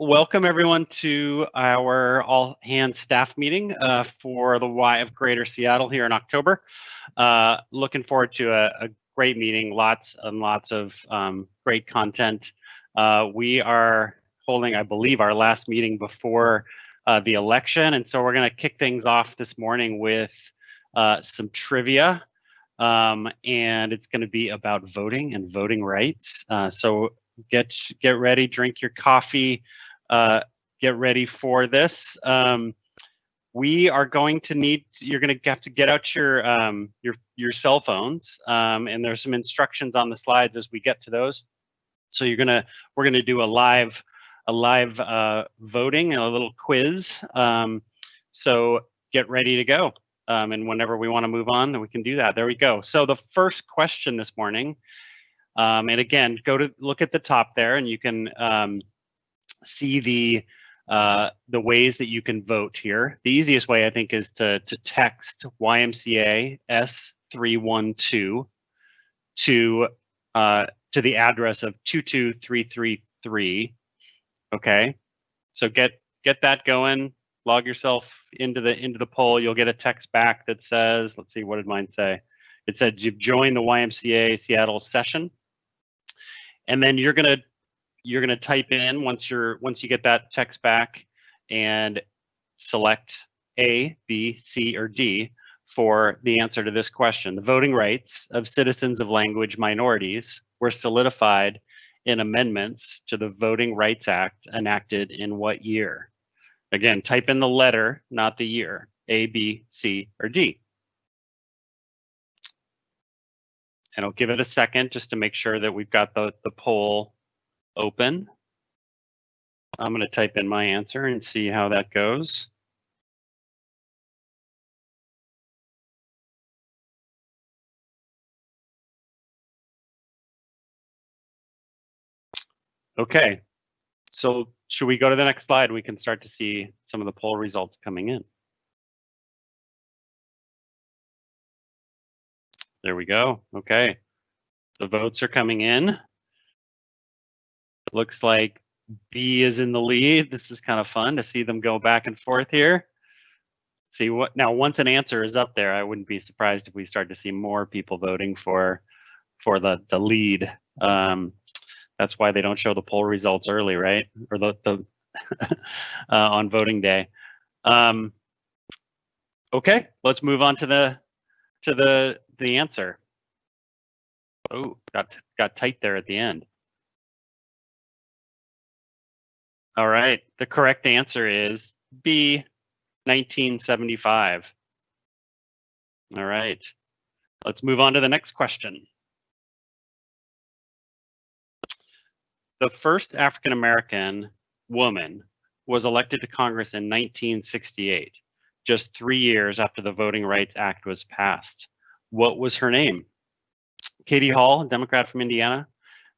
Welcome everyone to our all hands staff meeting for the Y of Greater Seattle here in October. Looking forward to a great meeting, lots and lots of great content. We are holding, I believe, our last meeting before the election, and so we're going to kick things off this morning with some trivia, and it's going to be about voting and voting rights. So get ready, drink your coffee. Get ready for this. We are going to need, you're going to have to get out your cell phones, and there's some instructions on the slides as we get to those. So we're going to do a live voting and a little quiz. So get ready to go. And whenever we want to move on, then we can do that. There we go. So the first question this morning, and again, look at the top there, and you can see the ways that you can vote here. The easiest way, I think, is to text YMCA S312 to the address of 22333. Okay, so get that going. Log yourself into the poll. You'll get a text back that says, let's see, what did mine say? It said you've joined the YMCA Seattle session, and then you're gonna type in once you get that text back and select A, B, C, or D for the answer to this question. The voting rights of citizens of language minorities were solidified in amendments to the Voting Rights Act enacted in what year? Again, type in the letter, not the year. A, B, C, or D. And I'll give it a second just to make sure that we've got the poll open. I'm going to type in my answer and see how that goes. Okay, so should we go to the next slide? We can start to see some of the poll results coming in. There we go. Okay, the votes are coming in. It looks like B is in the lead. This is kind of fun to see them go back and forth here. See what now, once an answer is up there, I wouldn't be surprised if we start to see more people voting for the lead. That's why they don't show the poll results early, right? Or the on voting day. Okay, let's move on to the answer. Oh, got tight there at the end. All right, the correct answer is B, 1975. All right, let's move on to the next question. The first African-American woman was elected to Congress in 1968, just 3 years after the Voting Rights Act was passed. What was her name? Katie Hall, Democrat from Indiana;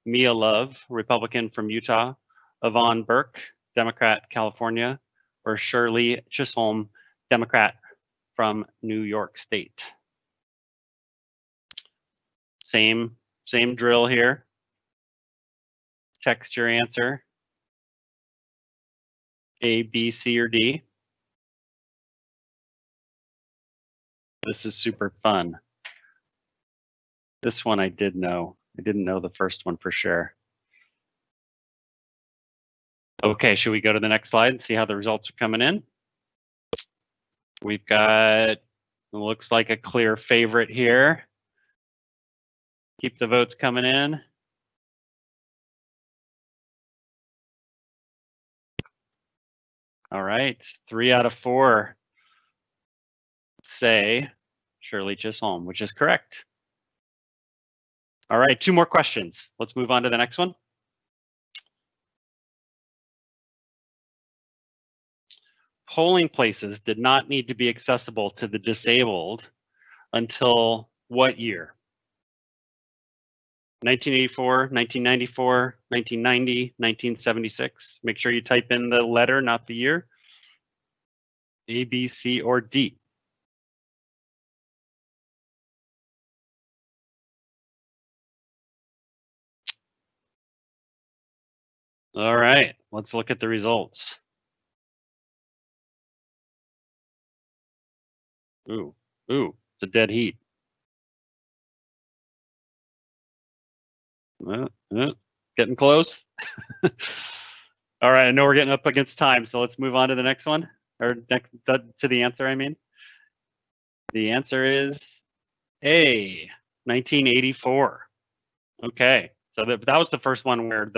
Mia Love, Republican from Utah; Yvonne Burke, Democrat, California; or Shirley Chisholm, Democrat from New York State. Same drill here. Text your answer. A, B, C, or D. This is super fun. This one I did know. I didn't know the first one for sure. Okay, should we go to the next slide and see how the results are coming in? We've got, looks like a clear favorite here. Keep the votes coming in. All right, 3 out of 4 say Shirley Chisholm, which is correct. All right, 2 more questions. Let's move on to the next one. Polling places did not need to be accessible to the disabled until what year? 1984, 1994, 1990, 1976. Make sure you type in the letter, not the year. A, B, C, or D. All right, let's look at the results. Ooh, it's a dead heat. Getting close. All right, I know we're getting up against time, so let's move on to the next one, or next to the answer, I mean. The answer is A, 1984. Okay, so that was the first one where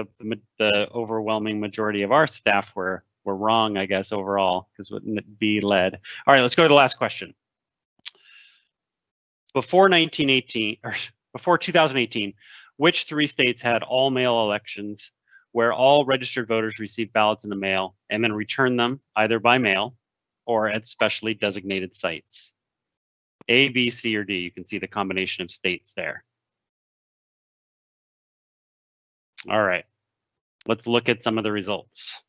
the overwhelming majority of our staff were wrong, I guess, overall, because B led. All right, let's go to the last question. Before 1918, or before 2018, which 3 states had all mail elections where all registered voters received ballots in the mail and then returned them either by mail or at specially designated sites? A, B, C, or D? You can see the combination of states there. All right, let's look at some of the results.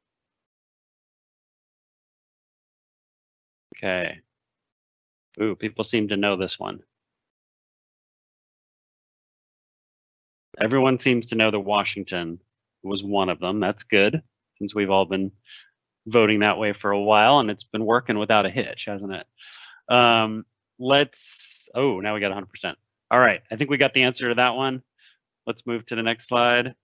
Okay. Ooh, people seem to know this one. Everyone seems to know that Washington was one of them. That's good, since we've all been voting that way for a while, and it's been working without a hitch, hasn't it? Oh, now we got 100%. All right, I think we got the answer to that one. Let's move to the next slide.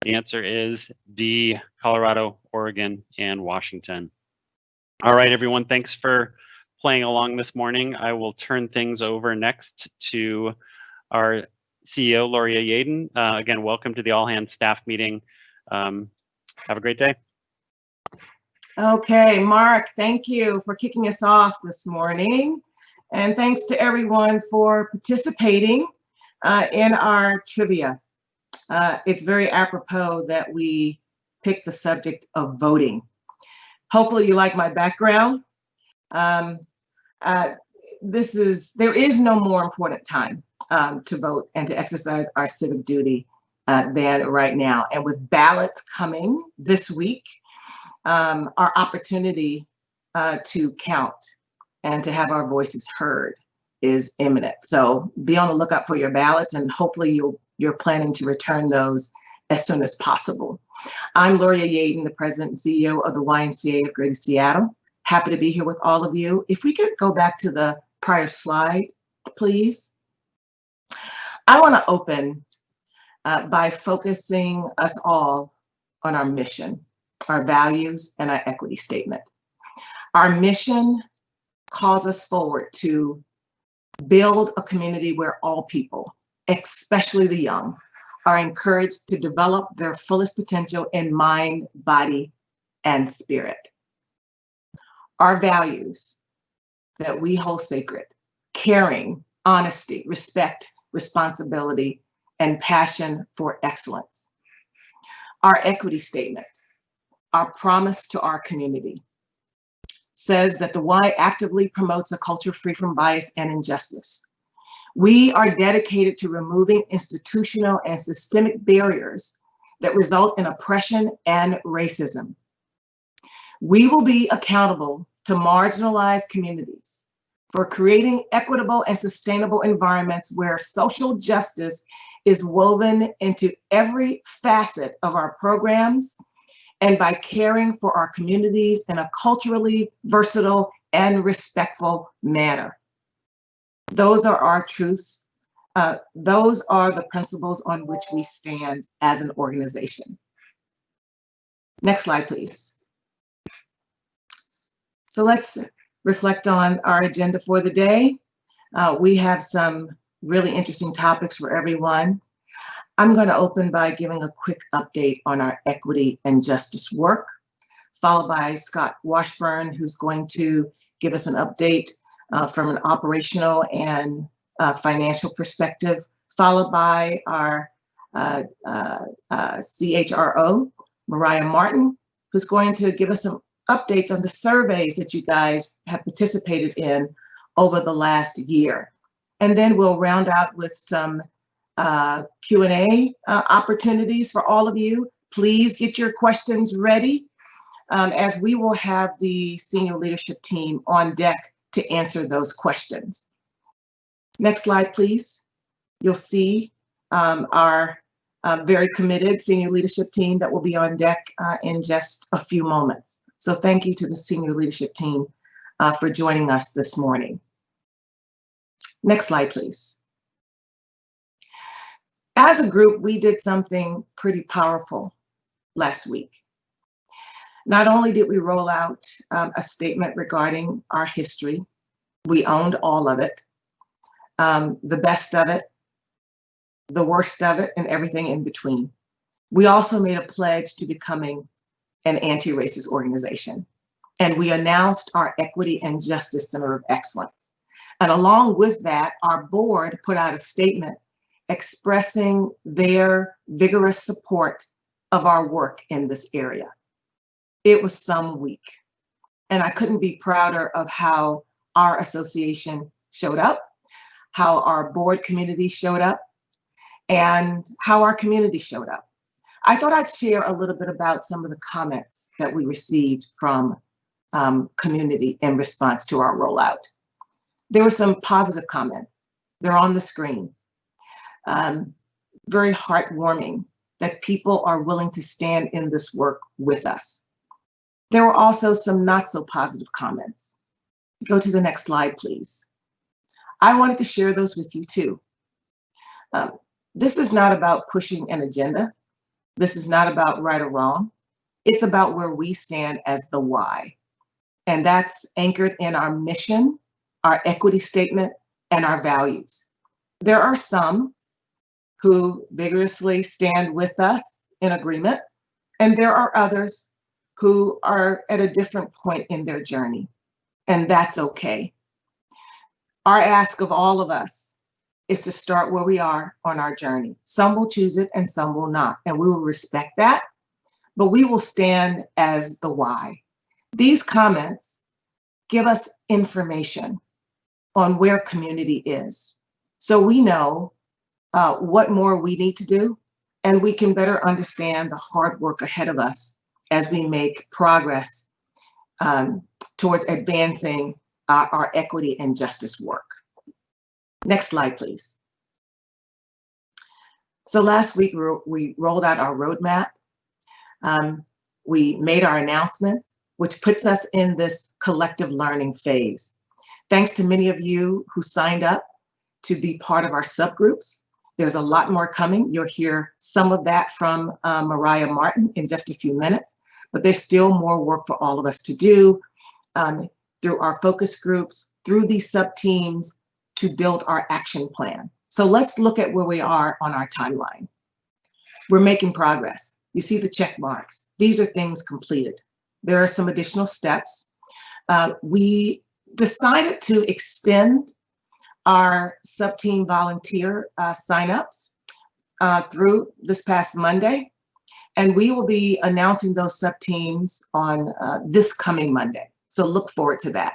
The answer is D, Colorado, Oregon, and Washington. All right, everyone, thanks for playing along this morning. I will turn things over next to our CEO, Loria Yaden. Again, welcome to the All Hands staff meeting. Have a great day. Okay, Mark, thank you for kicking us off this morning. And thanks to everyone for participating in our trivia. It's very apropos that we picked the subject of voting. Hopefully you like my background. There is no more important time to vote and to exercise our civic duty than right now. And with ballots coming this week, our opportunity to count and to have our voices heard is imminent. So be on the lookout for your ballots, and hopefully you're planning to return those as soon as possible. I'm Loria Yaden, the President and CEO of the YMCA of Greater Seattle. Happy to be here with all of you. If we could go back to the prior slide, please. I want to open by focusing us all on our mission, our values, and our equity statement. Our mission calls us forward to build a community where all people, especially the young, are encouraged to develop their fullest potential in mind, body, and spirit. Our values that we hold sacred: caring, honesty, respect, responsibility, and passion for excellence. Our equity statement, our promise to our community, says that the Y actively promotes a culture free from bias and injustice. We are dedicated to removing institutional and systemic barriers that result in oppression and racism. We will be accountable to marginalized communities for creating equitable and sustainable environments where social justice is woven into every facet of our programs, and by caring for our communities in a culturally versatile and respectful manner. Those are our truths. Those are the principles on which we stand as an organization. Next slide, please. So let's reflect on our agenda for the day. We have some really interesting topics for everyone. I'm going to open by giving a quick update on our equity and justice work, followed by Scott Washburn, who's going to give us an update from an operational and financial perspective, followed by our CHRO, Mariah Martin, who's going to give us some updates on the surveys that you guys have participated in over the last year. And then we'll round out with some Q&A opportunities for all of you. Please get your questions ready, as we will have the senior leadership team on deck to answer those questions. Next slide, please. You'll see our very committed senior leadership team that will be on deck in just a few moments. So thank you to the senior leadership team for joining us this morning. Next slide, please. As a group, we did something pretty powerful last week. Not only did we roll out a statement regarding our history, we owned all of it, the best of it, the worst of it, and everything in between. We also made a pledge to becoming an anti-racist organization. And we announced our Equity and Justice Center of Excellence. And along with that, our board put out a statement expressing their vigorous support of our work in this area. It was some week. And I couldn't be prouder of how our association showed up, how our board community showed up, and how our community showed up. I thought I'd share a little bit about some of the comments that we received from community in response to our rollout. There were some positive comments. They're on the screen. Very heartwarming that people are willing to stand in this work with us. There were also some not so positive comments. Go to the next slide, please. I wanted to share those with you too. This is not about pushing an agenda. This is not about right or wrong. It's about where we stand as the why. And that's anchored in our mission, our equity statement, and our values. There are some who vigorously stand with us in agreement, and there are others who are at a different point in their journey, and that's okay. Our ask of all of us is to start where we are on our journey. Some will choose it and some will not, and we will respect that, but we will stand as the why. These comments give us information on where community is, so we know what more we need to do, and we can better understand the hard work ahead of us as we make progress towards advancing our equity and justice work. Next slide, please. So last week we rolled out our roadmap. We made our announcements, which puts us in this collective learning phase. Thanks to many of you who signed up to be part of our subgroups. There's a lot more coming. You'll hear some of that from Mariah Martin in just a few minutes, but there's still more work for all of us to do through our focus groups, through these sub-teams to build our action plan. So let's look at where we are on our timeline. We're making progress. You see the check marks. These are things completed. There are some additional steps. We decided to extend our sub-team volunteer signups through this past Monday, and we will be announcing those sub-teams on this coming Monday. So look forward to that.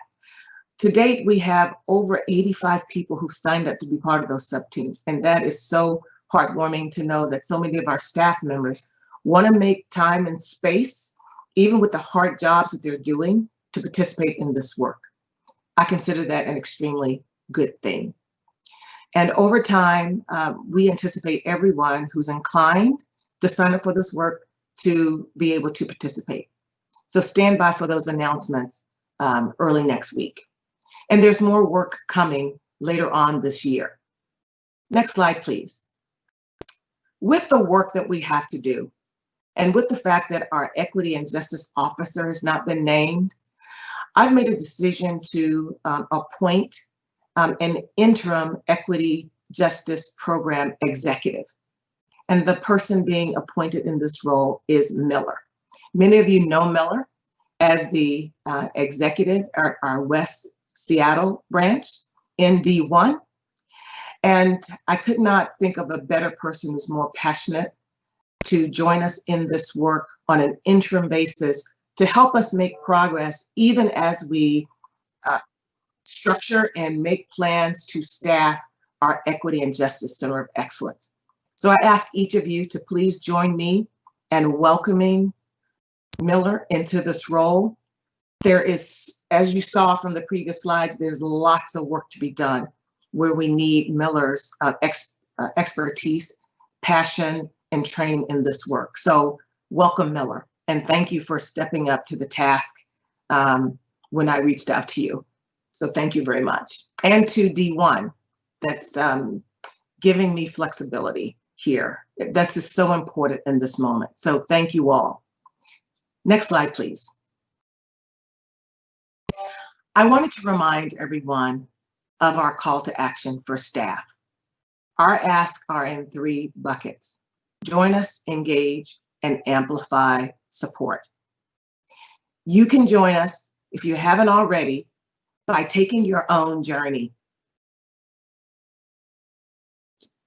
To date, we have over 85 people who've signed up to be part of those sub-teams, and that is so heartwarming to know that so many of our staff members want to make time and space, even with the hard jobs that they're doing, to participate in this work. I consider that an extremely good thing. And over time, we anticipate everyone who's inclined to sign up for this work to be able to participate. So stand by for those announcements early next week. And there's more work coming later on this year. Next slide, please. With the work that we have to do, and with the fact that our equity and justice officer has not been named, I've made a decision to appoint an interim equity justice program executive. And the person being appointed in this role is Miller. Many of you know Miller as the executive at our West Seattle branch in D1. And I could not think of a better person who's more passionate to join us in this work on an interim basis to help us make progress, even as we structure and make plans to staff our Equity and Justice Center of Excellence. So I ask each of you to please join me in welcoming Miller into this role. There is, as you saw from the previous slides, there's lots of work to be done where we need Miller's expertise, passion, and train in this work. So welcome, Miller, and thank you for stepping up to the task when I reached out to you. So thank you very much. And to D1, that's giving me flexibility here. That's just so important in this moment. So thank you all. Next slide, please. I wanted to remind everyone of our call to action for staff. Our asks are in 3 buckets: join us, engage, and amplify support. You can join us, if you haven't already, by taking your own journey.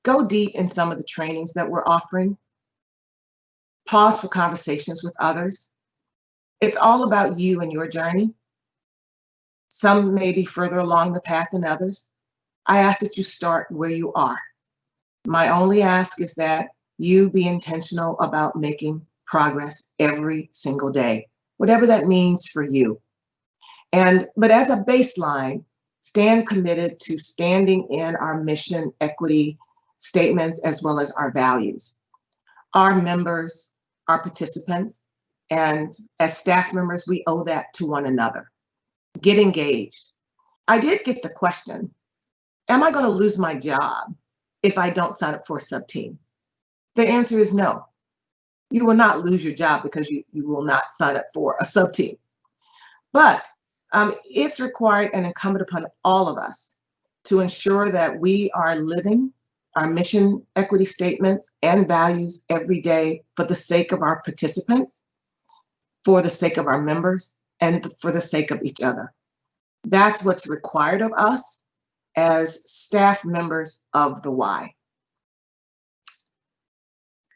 Go deep in some of the trainings that we're offering. Pause for conversations with others. It's all about you and your journey. Some may be further along the path than others. I ask that you start where you are. My only ask is that you be intentional about making progress every single day, whatever that means for you. But as a baseline, stand committed to standing in our mission, equity statements, as well as our values. Our members, our participants, and as staff members, we owe that to one another. Get engaged. I did get the question, am I going to lose my job if I don't sign up for a sub-team? The answer is no. You will not lose your job because you will not sign up for a sub-team. But it's required and incumbent upon all of us to ensure that we are living our mission, equity statements, and values every day for the sake of our participants, for the sake of our members, and for the sake of each other. That's what's required of us as staff members of the Y.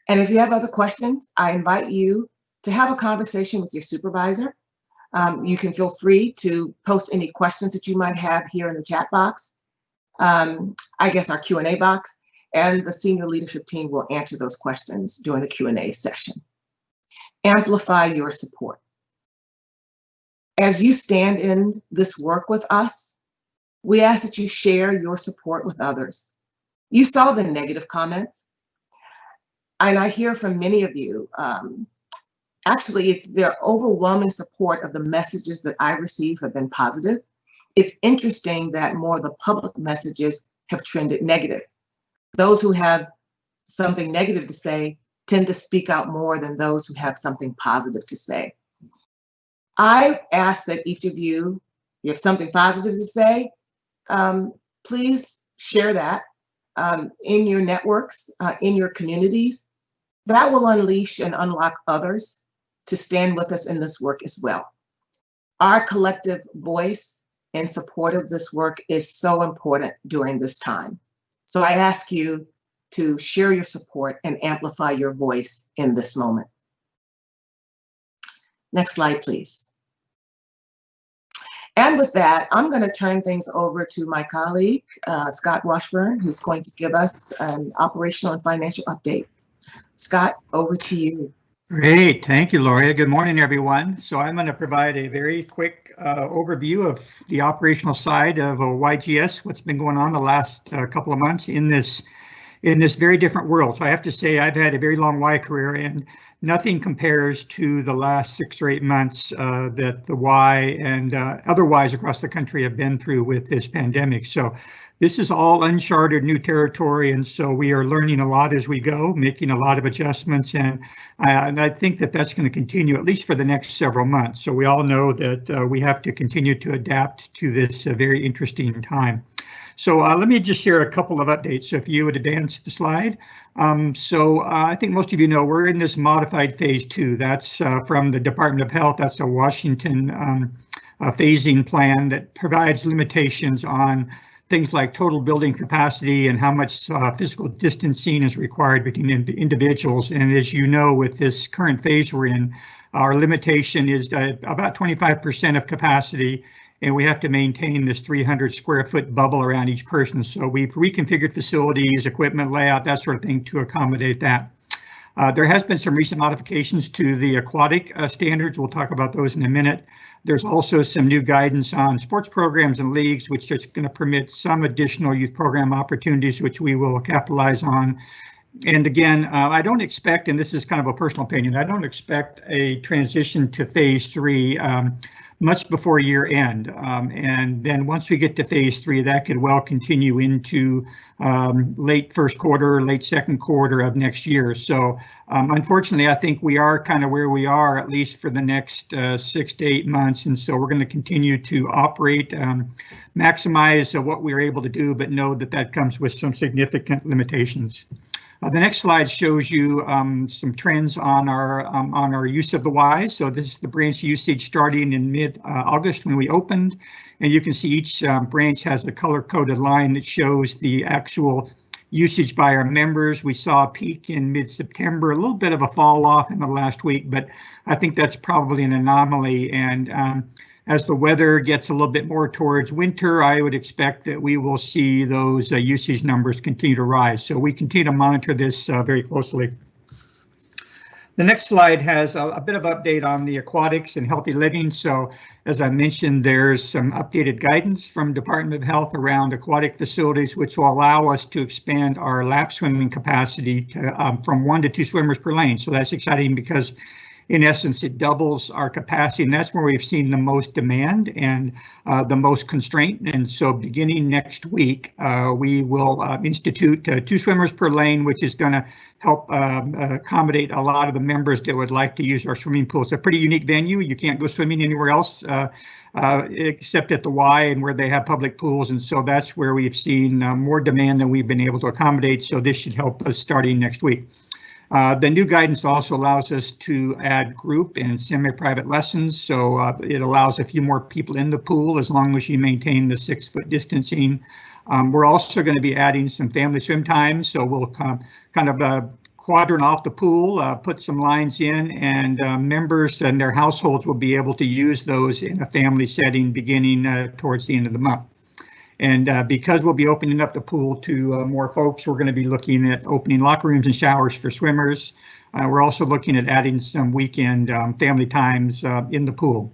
And if you have other questions, I invite you to have a conversation with your supervisor. You can feel free to post any questions that you might have here in the chat box, I guess our Q&A box, and the senior leadership team will answer those questions during the Q&A session. Amplify your support. As you stand in this work with us, we ask that you share your support with others. You saw the negative comments, and I hear from many of you, actually, their overwhelming support of the messages that I receive have been positive. It's interesting that more of the public messages have trended negative. Those who have something negative to say tend to speak out more than those who have something positive to say. I ask that each of you, you have something positive to say, please share that in your networks, in your communities. That will unleash and unlock others to stand with us in this work as well. Our collective voice in support of this work is so important during this time. So I ask you to share your support and amplify your voice in this moment. Next slide, please. And with that, I'm going to turn things over to my colleague, Scott Washburn, who's going to give us an operational and financial update. Scott, over to you. Great, thank you, Gloria. Good morning, everyone. So I'm going to provide a very quick overview of the operational side of YGS, what's been going on the last couple of months in this very different world. So I have to say I've had a very long Y career, and nothing compares to the last 6 or 8 months that the Y and other Ys across the country have been through with this pandemic. So this is all uncharted new territory, and so we are learning a lot as we go, making a lot of adjustments, and I think that that's going to continue at least for the next several months. So we all know that we have to continue to adapt to this very interesting time. So let me just share a couple of updates. So if you would advance the slide. I think most of you know we're in this modified phase 2. That's from the Department of Health. That's a Washington phasing plan that provides limitations on things like total building capacity and how much physical distancing is required between individuals. And as you know, with this current phase we're in, our limitation is about 25% of capacity, and we have to maintain this 300 square foot bubble around each person. So we've reconfigured facilities, equipment layout, that sort of thing to accommodate that. There has been some recent modifications to the aquatic standards. We'll talk about those in a minute. There's also some new guidance on sports programs and leagues, which is going to permit some additional youth program opportunities, which we will capitalize on. And again, I don't expect, and this is kind of a personal opinion, I don't expect a transition to phase 3 much before year end. And then once we get to phase 3, that could well continue into late first quarter, late second quarter of next year. So unfortunately, I think we are kind of where we are, at least for the next 6 to 8 months. And so we're going to continue to operate, maximize what we're able to do, but know that that comes with some significant limitations. The next slide shows you some trends on our use of the Y. So this is the branch usage starting in mid-August when we opened, and you can see each branch has a color-coded line that shows the actual usage by our members. We saw a peak in mid-September, a little bit of a fall off in the last week, but I think that's probably an anomaly. And as the weather gets a little bit more towards winter, I would expect that we will see those usage numbers continue to rise. So we continue to monitor this very closely. The next slide has a bit of update on the aquatics and healthy living. So as I mentioned, there's some updated guidance from Department of Health around aquatic facilities, which will allow us to expand our lap swimming capacity to, from 1 to 2 swimmers per lane. So that's exciting because in essence, it doubles our capacity, and that's where we've seen the most demand and the most constraint. And so beginning next week, we will institute 2 swimmers per lane, which is going to help accommodate a lot of the members that would like to use our swimming pool. It's a pretty unique venue. You can't go swimming anywhere else except at the Y and where they have public pools. And so that's where we've seen more demand than we've been able to accommodate. So this should help us starting next week. The new guidance also allows us to add group and semi-private lessons, so it allows a few more people in the pool as long as you maintain the 6-foot distancing. We're also going to be adding some family swim time, so we'll kind of quadrant off the pool, put some lines in, and members and their households will be able to use those in a family setting beginning towards the end of the month. And because we'll be opening up the pool to more folks, we're going to be looking at opening locker rooms and showers for swimmers. We're also looking at adding some weekend family times in the pool.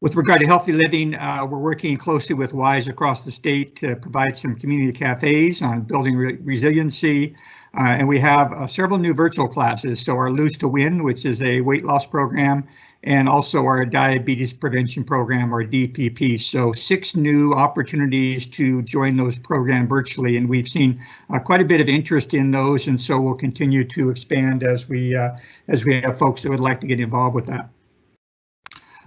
With regard to healthy living, we're working closely with Ys across the state to provide some community cafes on building resiliency. And we have several new virtual classes. So our Lose to Win, which is a weight loss program, and also our diabetes prevention program, or DPP. So 6 new opportunities to join those programs virtually, and we've seen quite a bit of interest in those, and so we'll continue to expand as we have folks that would like to get involved with that.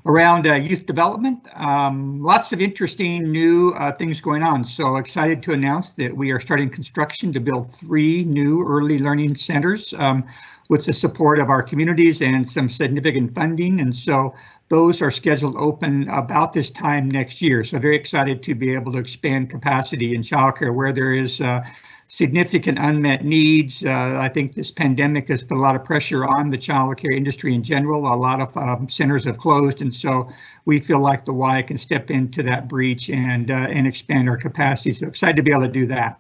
Around youth development, lots of interesting new things going on. So excited to announce that we are starting construction to build 3 new early learning centers with the support of our communities and some significant funding. And so those are scheduled to open about this time next year. So very excited to be able to expand capacity in childcare where there is significant unmet needs. I think this pandemic has put a lot of pressure on the child care industry in general. A lot of centers have closed, and so we feel like the Y can step into that breach and expand our capacity. So excited to be able to do that.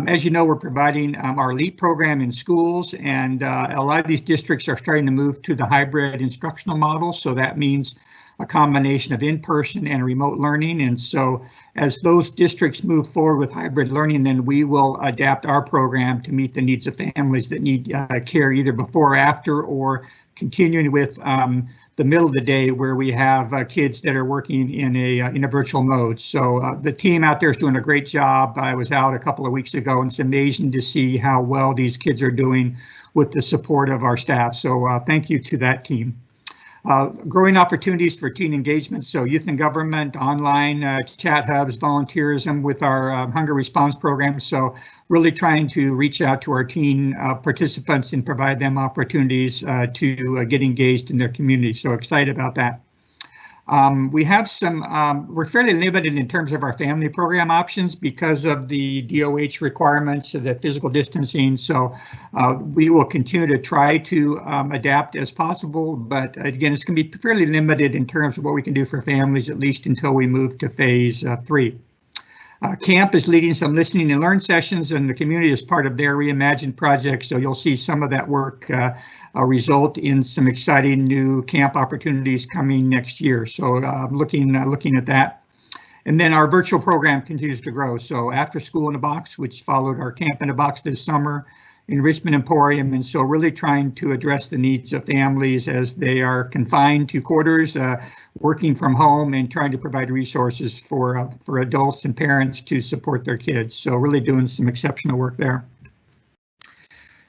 As you know, we're providing our LEAP program in schools, and a lot of these districts are starting to move to the hybrid instructional model. So that means a combination of in-person and remote learning. And so as those districts move forward with hybrid learning, then we will adapt our program to meet the needs of families that need care either before or after, or continuing with the middle of the day where we have kids that are working in a virtual mode. So the team out there is doing a great job. I was out a couple of weeks ago, and it's amazing to see how well these kids are doing with the support of our staff. So thank you to that team. Growing opportunities for teen engagement, so youth and government, online chat hubs, volunteerism with our hunger response program. So really trying to reach out to our teen participants and provide them opportunities to get engaged in their community. So excited about that. We have some, we're fairly limited in terms of our family program options because of the DOH requirements, the physical distancing. So we will continue to try to adapt as possible, but again, it's going to be fairly limited in terms of what we can do for families, at least until we move to phase 3. Camp is leading some listening and learn sessions, and the community is part of their Reimagine project. So you'll see some of that work result in some exciting new camp opportunities coming next year. So looking at that. And then our virtual program continues to grow. So After School in a Box, which followed our Camp in a Box this summer, Enrichment Emporium, and so really trying to address the needs of families as they are confined to quarters, working from home, and trying to provide resources for adults and parents to support their kids. So really doing some exceptional work there.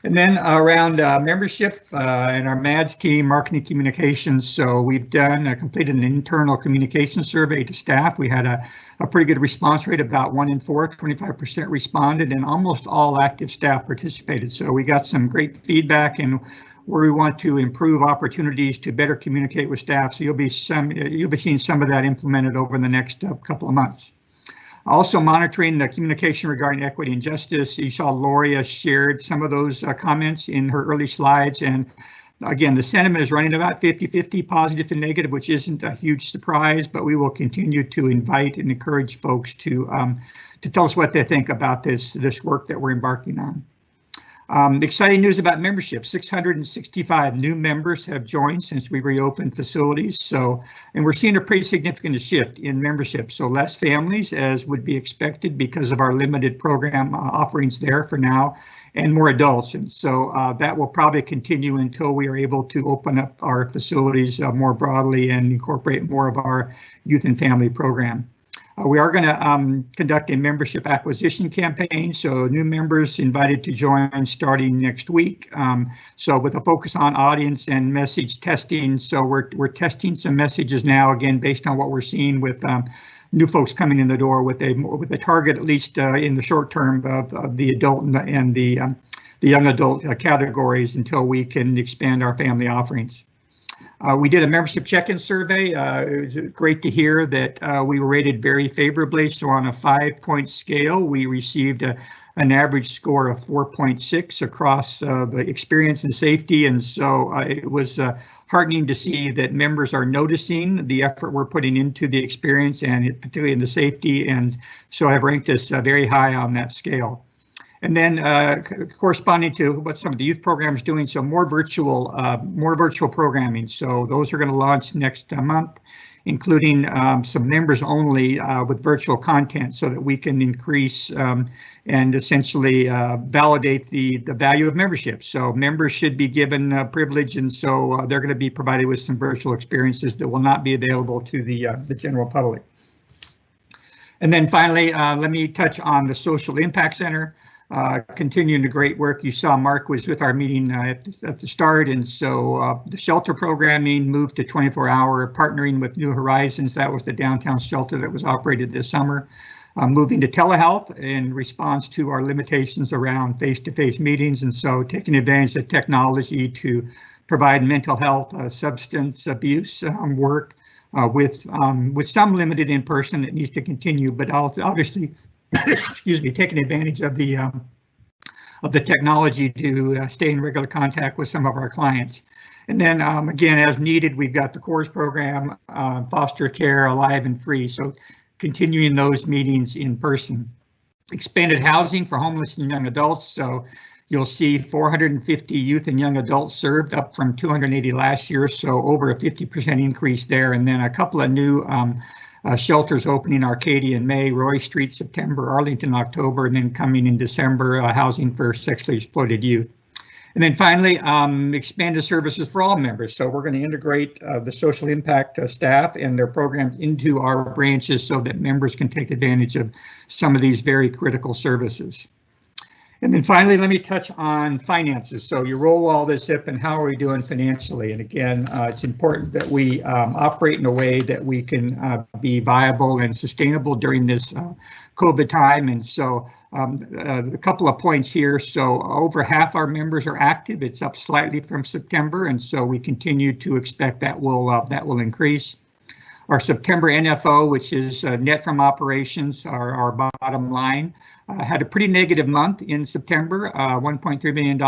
And then around membership and our MADS team, marketing communications. So we've completed an internal communication survey to staff. We had a pretty good response rate, about 1 in 4, 25% responded, and almost all active staff participated. So we got some great feedback and where we want to improve opportunities to better communicate with staff. So you'll be seeing some of that implemented over the next couple of months. Also monitoring the communication regarding equity and justice. You saw Loria shared some of those comments in her early slides. And again, the sentiment is running about 50-50, positive and negative, which isn't a huge surprise, but we will continue to invite and encourage folks to tell us what they think about this work that we're embarking on. Exciting news about membership. 665 new members have joined since we reopened facilities. And we're seeing a pretty significant shift in membership. So less families, as would be expected because of our limited program offerings there for now, and more adults. And so that will probably continue until we are able to open up our facilities more broadly and incorporate more of our youth and family program. We are going to conduct a membership acquisition campaign, so new members invited to join starting next week. So with a focus on audience and message testing, so we're testing some messages now, again based on what we're seeing with new folks coming in the door with a target, at least in the short term, of the adult and the young adult categories until we can expand our family offerings. We did a membership check-in survey. It was great to hear that we were rated very favorably. So on a 5-point scale, we received an average score of 4.6 across the experience and safety. And so it was heartening to see that members are noticing the effort we're putting into the experience and particularly in the safety. And so I've ranked us very high on that scale. And then corresponding to what some of the youth programs doing, so more virtual programming. So those are going to launch next month, including some members only with virtual content, so that we can increase and essentially validate the value of membership. So members should be given privilege, and so they're going to be provided with some virtual experiences that will not be available to the general public. And then finally, let me touch on the Social Impact Center. Continuing the great work. You saw Mark was with our meeting at the start, and so the shelter programming moved to 24-hour, partnering with New Horizons. That was the downtown shelter that was operated this summer. Moving to telehealth in response to our limitations around face-to-face meetings, and so taking advantage of technology to provide mental health, substance abuse work with some limited in person that needs to continue, but obviously. Excuse me, taking advantage of the technology to stay in regular contact with some of our clients. And then again, as needed, we've got the CORES program, foster care, alive and free. So continuing those meetings in person. Expanded housing for homeless and young adults. So you'll see 450 youth and young adults served, up from 280 last year. So over a 50% increase there. And then a couple of new shelters opening: Arcadia in May, Roy Street September, Arlington October, and then coming in December, housing for sexually exploited youth. And then finally, expanded services for all members. So we're going to integrate the social impact staff and their programs into our branches so that members can take advantage of some of these very critical services. And then finally, let me touch on finances. So you roll all this up, and how are we doing financially? And again, it's important that we operate in a way that we can be viable and sustainable during this COVID time. And so a couple of points here. So over half our members are active. It's up slightly from September, and so we continue to expect that will increase. Our September NFO, which is net from operations, our bottom line, had a pretty negative month in September, $1.3 million.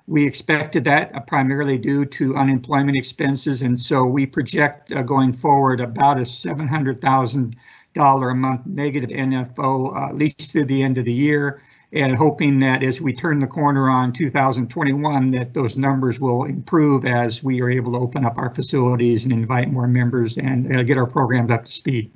We expected that primarily due to unemployment expenses, and so we project going forward about a $700,000 a month negative NFO, at least through the end of the year, and hoping that as we turn the corner on 2021, that those numbers will improve as we are able to open up our facilities and invite more members and get our programs up to speed.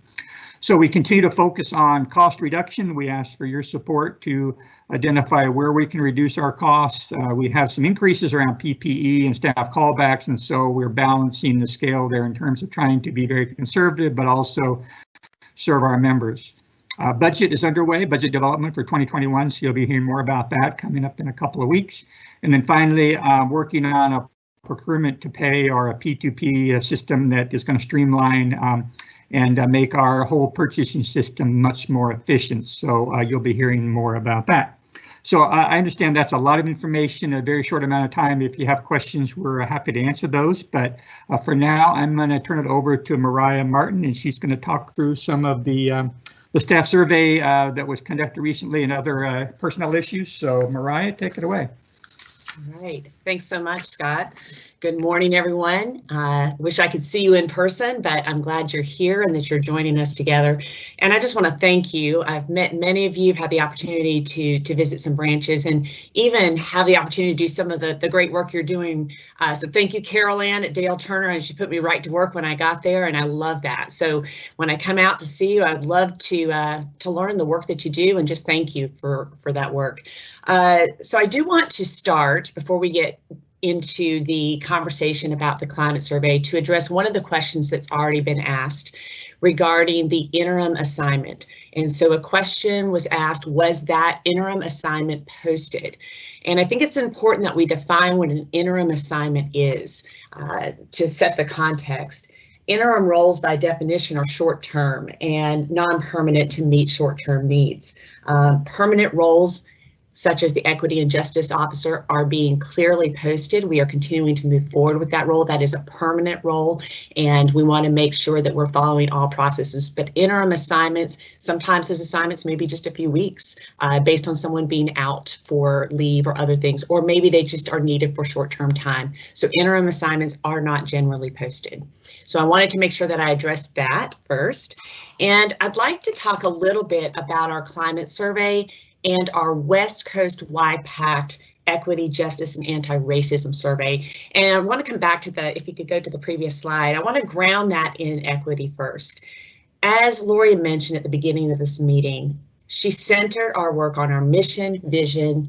So we continue to focus on cost reduction. We ask for your support to identify where we can reduce our costs. We have some increases around PPE and staff callbacks, and so we're balancing the scale there in terms of trying to be very conservative, but also serve our members. Budget is underway, budget development for 2021, so you'll be hearing more about that coming up in a couple of weeks. And then finally, working on a procurement to pay or a P2P system that is going to streamline and make our whole purchasing system much more efficient. So you'll be hearing more about that. So I understand that's a lot of information in a very short amount of time. If you have questions, we're happy to answer those. But for now, I'm going to turn it over to Mariah Martin, and she's going to talk through some of the staff survey that was conducted recently and other personnel issues. So Mariah, take it away. All right. Thanks so much, Scott. Good morning, everyone. Wish I could see you in person, but I'm glad you're here and that you're joining us together. And I just want to thank you. I've met many of you, have had the opportunity to visit some branches and even have the opportunity to do some of the great work you're doing. So thank you, Carol Ann at Dale Turner, and she put me right to work when I got there, and I love that. So when I come out to see you, I'd love to learn the work that you do and just thank you for that work. So I do want to start before we get into the conversation about the climate survey to address one of the questions that's already been asked regarding the interim assignment. And so a question was asked, was that interim assignment posted? And I think it's important that we define what an interim assignment is to set the context. Interim roles by definition are short-term and non-permanent to meet short-term needs. Permanent roles such as the Equity and Justice Officer are being clearly posted. We are continuing to move forward with that role. That is a permanent role, and we want to make sure that we're following all processes. But interim assignments, sometimes those assignments may be just a few weeks based on someone being out for leave or other things, or maybe they just are needed for short-term time. So interim assignments are not generally posted. So I wanted to make sure that I addressed that first. And I'd like to talk a little bit about our climate survey and our West Coast YPACT Equity, Justice, and Anti-Racism Survey. And I want to come back to if you could go to the previous slide, I want to ground that in equity first. As Lori mentioned at the beginning of this meeting, she centered our work on our mission, vision,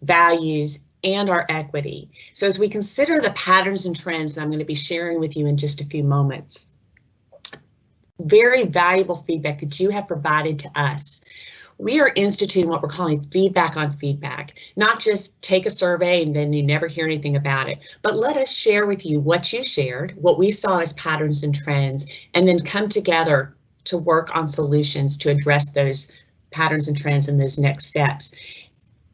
values, and our equity. So as we consider the patterns and trends that I'm going to be sharing with you in just a few moments, very valuable feedback that you have provided to us. We are instituting what we're calling feedback on feedback, not just take a survey and then you never hear anything about it, but let us share with you what you shared, what we saw as patterns and trends, and then come together to work on solutions to address those patterns and trends and those next steps.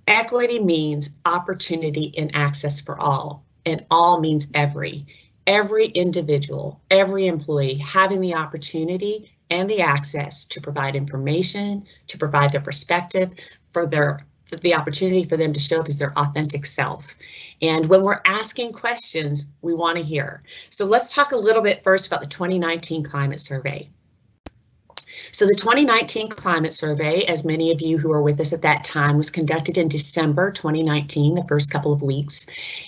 Equity means opportunity and access for all, and all means every individual, every employee having the opportunity and the access to provide information, to provide their perspective, for the opportunity for them to show up as their authentic self. And when we're asking questions, we want to hear. So let's talk a little bit first about the 2019 climate survey. So the 2019 climate survey, as many of you who were with us at that time, was conducted in December 2019, the first couple of weeks,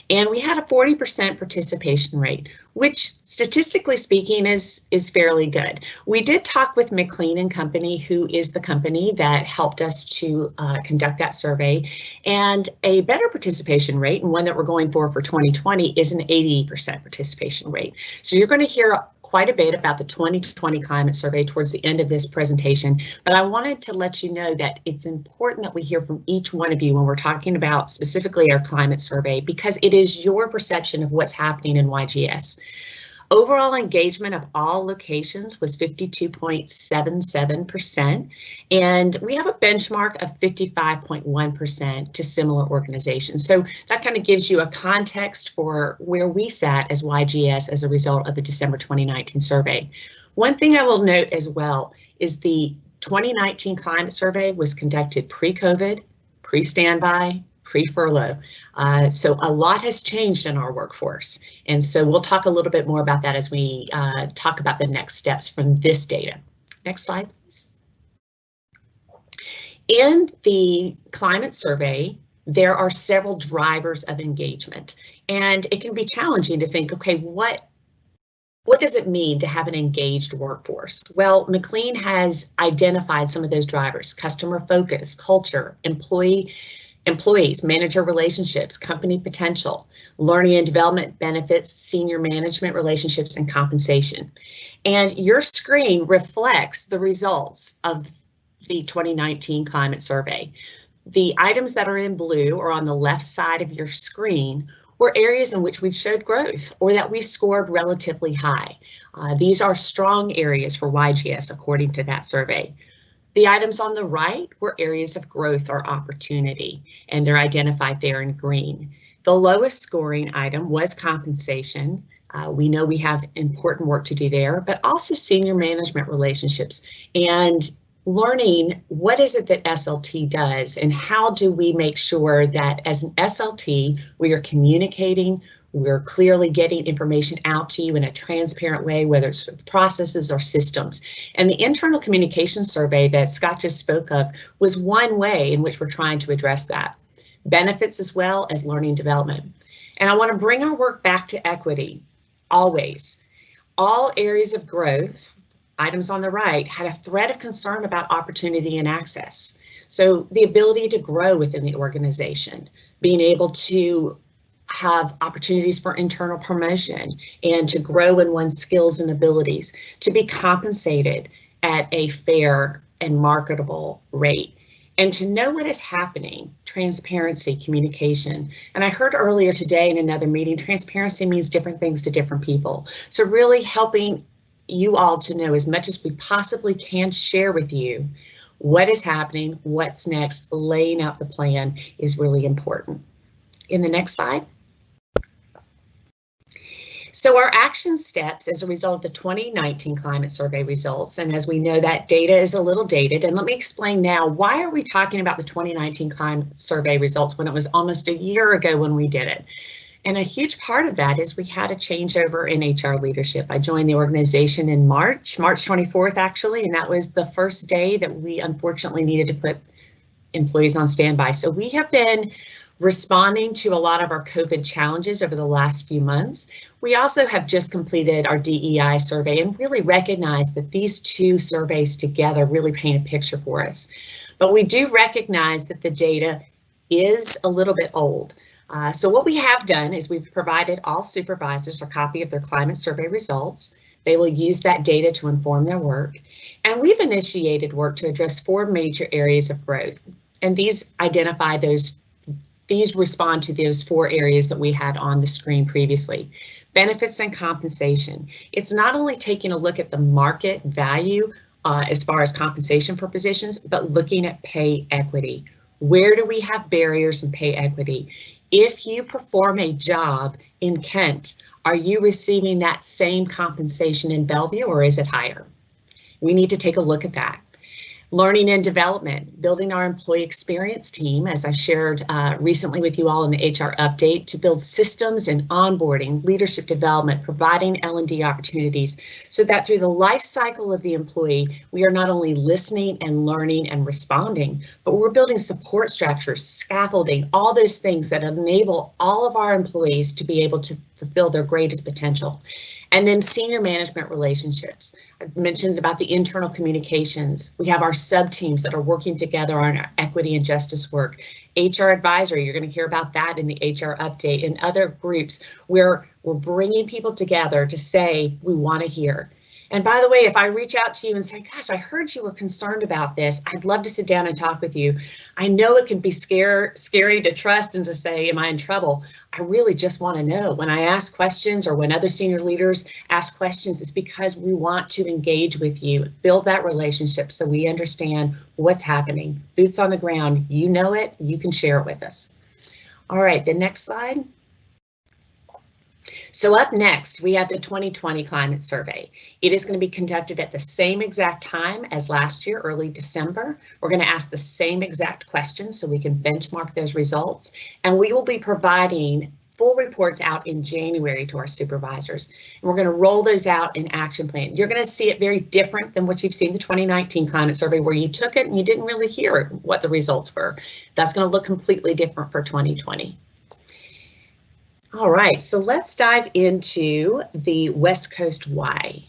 and we had a 40% participation rate, which statistically speaking is fairly good. We did talk with McLean & Company, who is the company that helped us to conduct that survey, and a better participation rate, and one that we're going for 2020, is an 80% participation rate. So you're going to hear quite a bit about the 2020 climate survey towards the end of this presentation, but I wanted to let you know that it's important that we hear from each one of you when we're talking about specifically our climate survey, because it is your perception of what's happening in YGS. Overall engagement of all locations was 52.77%, and we have a benchmark of 55.1% to similar organizations. So that kind of gives you a context for where we sat as YGS as a result of the December 2019 survey. One thing I will note as well is the 2019 climate survey was conducted pre-COVID, pre-standby, pre-furlough. So a lot has changed in our workforce. And so we'll talk a little bit more about that as we talk about the next steps from this data. Next slide, please. In the climate survey, there are several drivers of engagement, and it can be challenging to think, okay, what What does it mean to have an engaged workforce? Well, McLean has identified some of those drivers: customer focus, culture, employees, manager relationships, company potential, learning and development benefits, senior management relationships, and compensation. And your screen reflects the results of the 2019 climate survey. The items that are in blue or on the left side of your screen were areas in which we showed growth or that we scored relatively high. These are strong areas for YGS according to that survey. The items on the right were areas of growth or opportunity, and they're identified there in green. The lowest scoring item was compensation. We know we have important work to do there, but also senior management relationships and learning what is it that SLT does and how do we make sure that as an SLT we are communicating, we're clearly getting information out to you in a transparent way, whether it's with processes or systems. And the internal communication survey that Scott just spoke of was one way in which we're trying to address that. Benefits as well as learning development. And I want to bring our work back to equity, always. All areas of growth, items on the right, had a thread of concern about opportunity and access. So the ability to grow within the organization, being able to have opportunities for internal promotion and to grow in one's skills and abilities, to be compensated at a fair and marketable rate, and to know what is happening, transparency, communication. And I heard earlier today in another meeting, transparency means different things to different people. So really helping you all to know as much as we possibly can share with you what is happening, what's next, laying out the plan is really important. In the next slide. So our action steps as a result of the 2019 climate survey results, and as we know that data is a little dated, and let me explain now, why are we talking about the 2019 climate survey results when it was almost a year ago when we did it? And a huge part of that is we had a changeover in HR leadership. I joined the organization in March 24th actually, and that was the first day that we unfortunately needed to put employees on standby. So we have been responding to a lot of our COVID challenges over the last few months. We also have just completed our DEI survey and really recognize that these two surveys together really paint a picture for us. But we do recognize that the data is a little bit old. So what we have done is we've provided all supervisors a copy of their climate survey results. They will use that data to inform their work. And we've initiated work to address 4 major areas of growth. And these respond to those 4 areas that we had on the screen previously. Benefits and compensation. It's not only taking a look at the market value as far as compensation for positions, but looking at pay equity. Where do we have barriers in pay equity? If you perform a job in Kent, are you receiving that same compensation in Bellevue or is it higher? We need to take a look at that. Learning and development, building our employee experience team, as I shared recently with you all in the HR update, to build systems and onboarding, leadership development, providing L&D opportunities, so that through the life cycle of the employee, we are not only listening and learning and responding, but we're building support structures, scaffolding, all those things that enable all of our employees to be able to fulfill their greatest potential. And then senior management relationships. I've mentioned about the internal communications. We have our sub-teams that are working together on our equity and justice work. HR advisory, you're going to hear about that in the HR update, and other groups where we're bringing people together to say, we want to hear. And by the way, if I reach out to you and say, gosh, I heard you were concerned about this, I'd love to sit down and talk with you. I know it can be scary to trust and to say, am I in trouble? I really just want to know. When I ask questions or when other senior leaders ask questions, it's because we want to engage with you, build that relationship so we understand what's happening. Boots on the ground, you know it, you can share it with us. All right, the next slide. So up next, we have the 2020 climate survey. It is going to be conducted at the same exact time as last year, early December. We're going to ask the same exact questions so we can benchmark those results. And we will be providing full reports out in January to our supervisors. And we're going to roll those out in action plan. You're going to see it very different than what you've seen the 2019 climate survey, where you took it and you didn't really hear what the results were. That's going to look completely different for 2020. All right, so let's dive into the West Coast Y.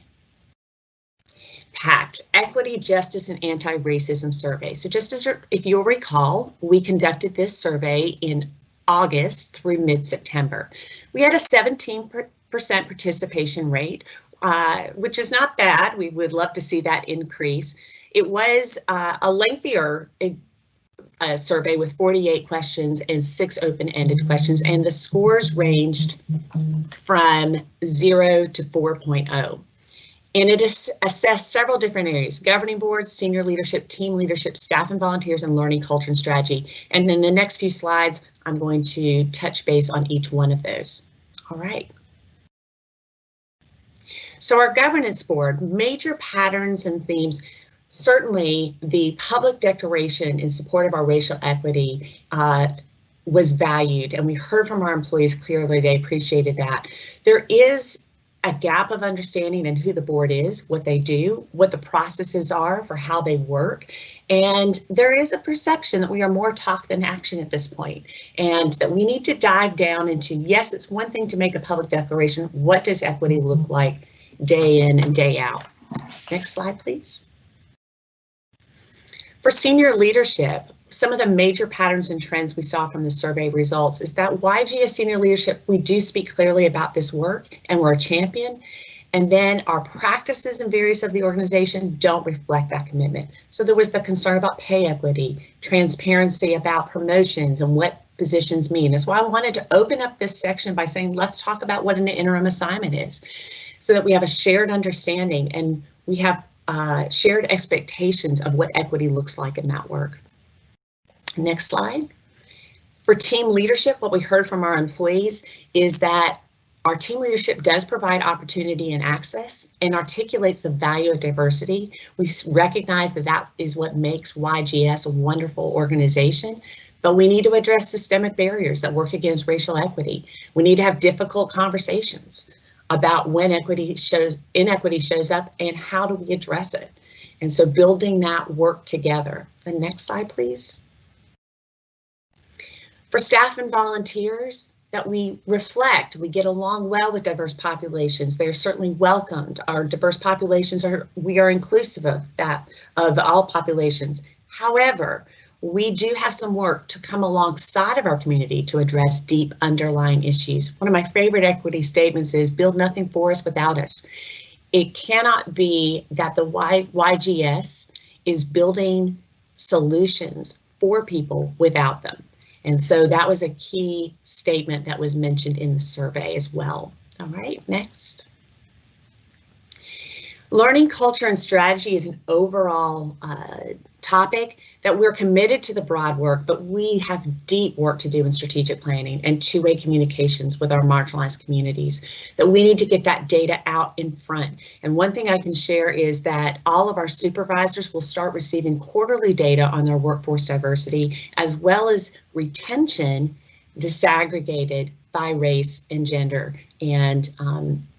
PACT, Equity, Justice, and Anti-Racism Survey. So just as if you'll recall, we conducted this survey in August through mid-September. We had a 17% participation rate, which is not bad. We would love to see that increase. It was a lengthier survey with 48 questions and 6 open-ended questions, and the scores ranged from 0 to 4.0. And it assessed several different areas: governing boards, senior leadership, team leadership, staff and volunteers, and learning culture and strategy. And in the next few slides, I'm going to touch base on each one of those. All right. So our governance board, major patterns and themes. Certainly, the public declaration in support of our racial equity was valued, and we heard from our employees clearly they appreciated that. There is a gap of understanding in who the board is, what they do, what the processes are for how they work, and there is a perception that we are more talk than action at this point, and that we need to dive down into, yes, it's one thing to make a public declaration. What does equity look like day in and day out? Next slide, please. For senior leadership, some of the major patterns and trends we saw from the survey results is that YGS senior leadership, we do speak clearly about this work and we're a champion. And then our practices in various of the organization don't reflect that commitment. So there was the concern about pay equity, transparency about promotions and what positions mean. That's why I wanted to open up this section by saying, let's talk about what an interim assignment is, so that we have a shared understanding and we have shared expectations of what equity looks like in that work. Next slide. For team leadership, what we heard from our employees is that our team leadership does provide opportunity and access and articulates the value of diversity. We recognize that that is what makes YGS a wonderful organization, but we need to address systemic barriers that work against racial equity. We need to have difficult conversations about when inequity shows up and how do we address it. And so building that work together. The next slide, please. For staff and volunteers, that we reflect, we get along well with diverse populations. They're certainly welcomed. Our diverse populations we are inclusive of that, of all populations. However, we do have some work to come alongside of our community to address deep underlying issues. One of my favorite equity statements is build nothing for us without us. It cannot be that the YGS is building solutions for people without them. And so that was a key statement that was mentioned in the survey as well. All right, next. Learning culture and strategy is an overall topic that we're committed to the broad work, but we have deep work to do in strategic planning and two-way communications with our marginalized communities, that we need to get that data out in front. And one thing I can share is that all of our supervisors will start receiving quarterly data on their workforce diversity, as well as retention disaggregated by race and gender and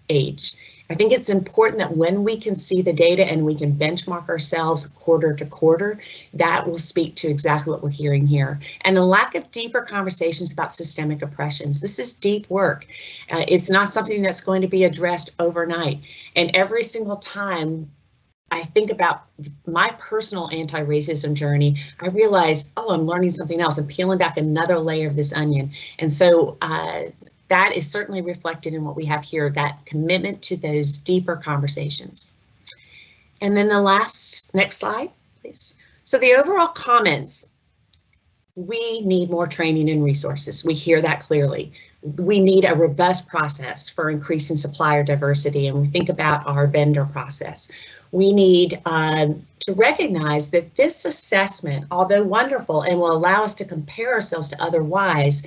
age. I think it's important that when we can see the data and we can benchmark ourselves quarter to quarter, that will speak to exactly what we're hearing here. And the lack of deeper conversations about systemic oppressions. This is deep work. It's not something that's going to be addressed overnight. And every single time I think about my personal anti-racism journey, I realize, oh, I'm learning something else. I'm peeling back another layer of this onion. And so that is certainly reflected in what we have here, that commitment to those deeper conversations. And then the next slide, please. So the overall comments, we need more training and resources. We hear that clearly. We need a robust process for increasing supplier diversity, and we think about our vendor process. We need to recognize that this assessment, although wonderful and will allow us to compare ourselves to other Ys,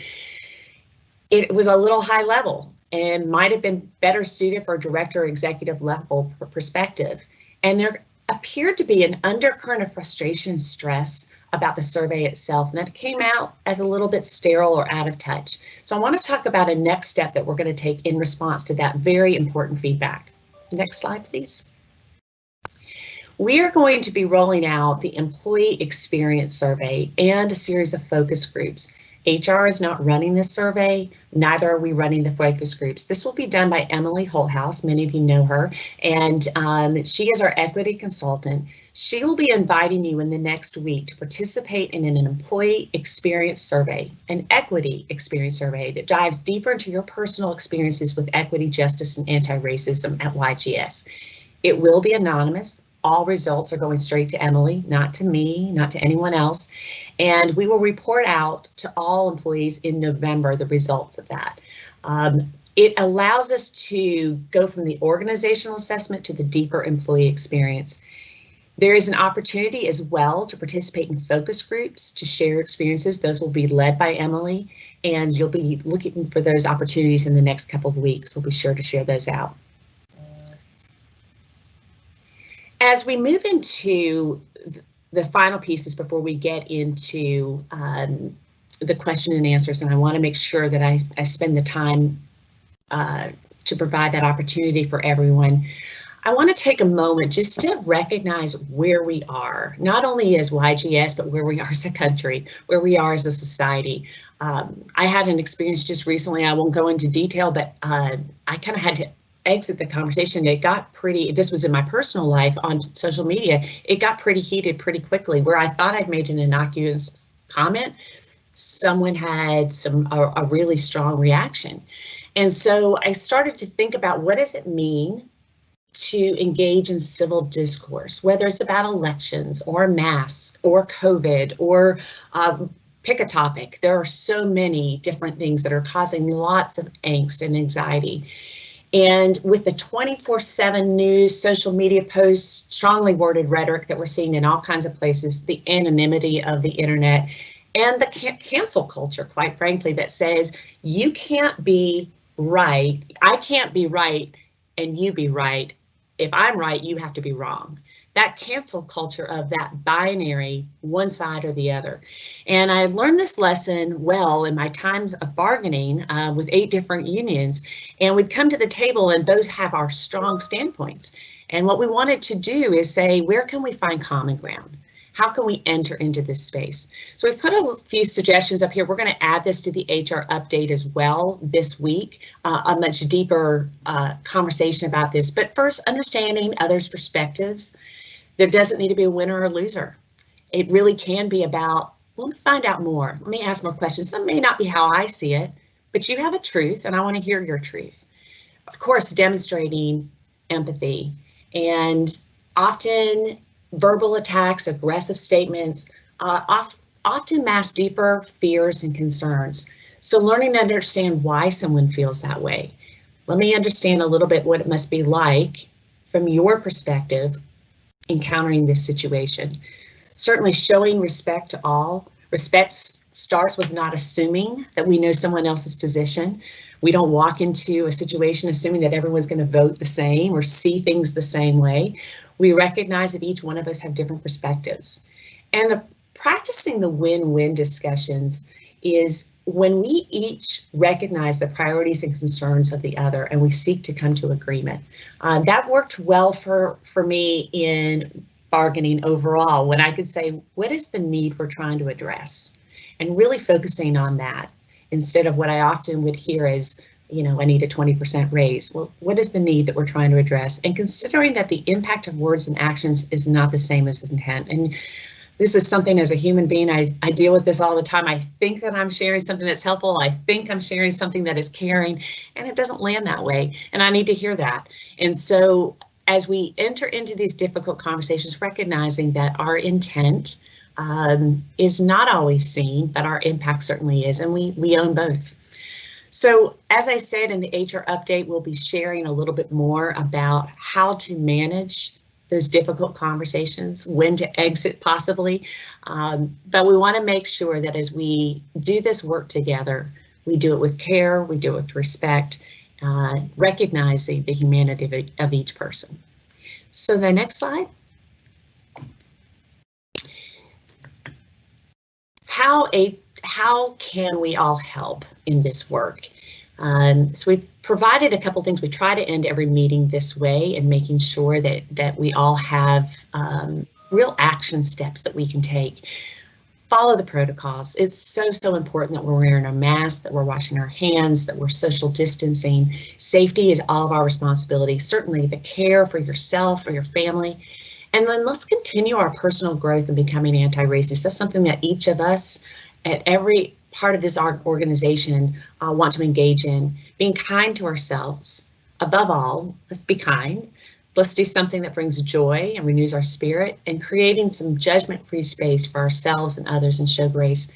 it was a little high level and might have been better suited for a director or executive level perspective. And there appeared to be an undercurrent of frustration and stress about the survey itself, and that came out as a little bit sterile or out of touch. So I want to talk about a next step that we're going to take in response to that very important feedback. Next slide, please. We are going to be rolling out the employee experience survey and a series of focus groups. HR is not running this survey, neither are we running the focus groups. This will be done by Emily Holthouse, many of you know her, and she is our equity consultant. She will be inviting you in the next week to participate in an employee experience survey, an equity experience survey that dives deeper into your personal experiences with equity, justice, and anti-racism at YGS. It will be anonymous. All results are going straight to Emily, not to me, not to anyone else. And we will report out to all employees in November the results of that. It allows us to go from the organizational assessment to the deeper employee experience. There is an opportunity as well to participate in focus groups to share experiences. Those will be led by Emily, and you'll be looking for those opportunities in the next couple of weeks. We'll be sure to share those out. As we move into the final pieces before we get into the question and answers, and I want to make sure that I spend the time to provide that opportunity for everyone, I want to take a moment just to recognize where we are, not only as YGS, but where we are as a country, where we are as a society. I had an experience just recently, I won't go into detail, but I kind of had to exit the conversation. It got pretty, this was in my personal life on social media, it got pretty heated pretty quickly, where I thought I'd made an innocuous comment, someone had a really strong reaction. And so I started to think about, what does it mean to engage in civil discourse, whether it's about elections or masks or COVID or pick a topic. There are so many different things that are causing lots of angst and anxiety. And with the 24/7 news, social media posts, strongly worded rhetoric that we're seeing in all kinds of places, the anonymity of the internet, and the cancel culture, quite frankly, that says you can't be right, I can't be right, and you be right. If I'm right, you have to be wrong. That cancel culture of that binary, one side or the other. And I learned this lesson well in my times of bargaining with 8 different unions. And we'd come to the table and both have our strong standpoints. And what we wanted to do is say, where can we find common ground? How can we enter into this space? So we've put a few suggestions up here. We're going to add this to the HR update as well this week, a much deeper conversation about this. But first, understanding others' perspectives. There doesn't need to be a winner or loser. It really can be about, let me find out more. Let me ask more questions. That may not be how I see it, but you have a truth and I want to hear your truth. Of course, demonstrating empathy, and often verbal attacks, aggressive statements, often mask deeper fears and concerns. So learning to understand why someone feels that way. Let me understand a little bit what it must be like from your perspective encountering this situation. Certainly showing respect to all. Respect starts with not assuming that we know someone else's position. We don't walk into a situation assuming that everyone's going to vote the same or see things the same way. We recognize that each one of us have different perspectives. And practicing the win-win discussions is when we each recognize the priorities and concerns of the other and we seek to come to agreement. That worked well for me in bargaining overall, when I could say, what is the need we're trying to address? And really focusing on that instead of what I often would hear as, you know, I need a 20% raise. Well, what is the need that we're trying to address? And considering that the impact of words and actions is not the same as intent. And this is something as a human being, I deal with this all the time. I think that I'm sharing something that's helpful. I think I'm sharing something that is caring, and it doesn't land that way. And I need to hear that. And so as we enter into these difficult conversations, recognizing that our intent is not always seen, but our impact certainly is, and we own both. So as I said in the HR update, we'll be sharing a little bit more about how to manage those difficult conversations, when to exit possibly, but we want to make sure that as we do this work together, we do it with care, we do it with respect, recognizing the humanity of each person. So the next slide. How can we all help in this work? So we've provided a couple things. We try to end every meeting this way and making sure that we all have real action steps that we can take. follow the protocols. It's so important that we're wearing our masks, that we're washing our hands, that we're social distancing. Safety is all of our responsibility. Certainly the care for yourself, for your family. And then let's continue our personal growth and becoming anti-racist. That's something that each of us at every part of this organization want to engage in. Being kind to ourselves. Above all, let's be kind. Let's do something that brings joy and renews our spirit, and creating some judgment-free space for ourselves and others and show grace.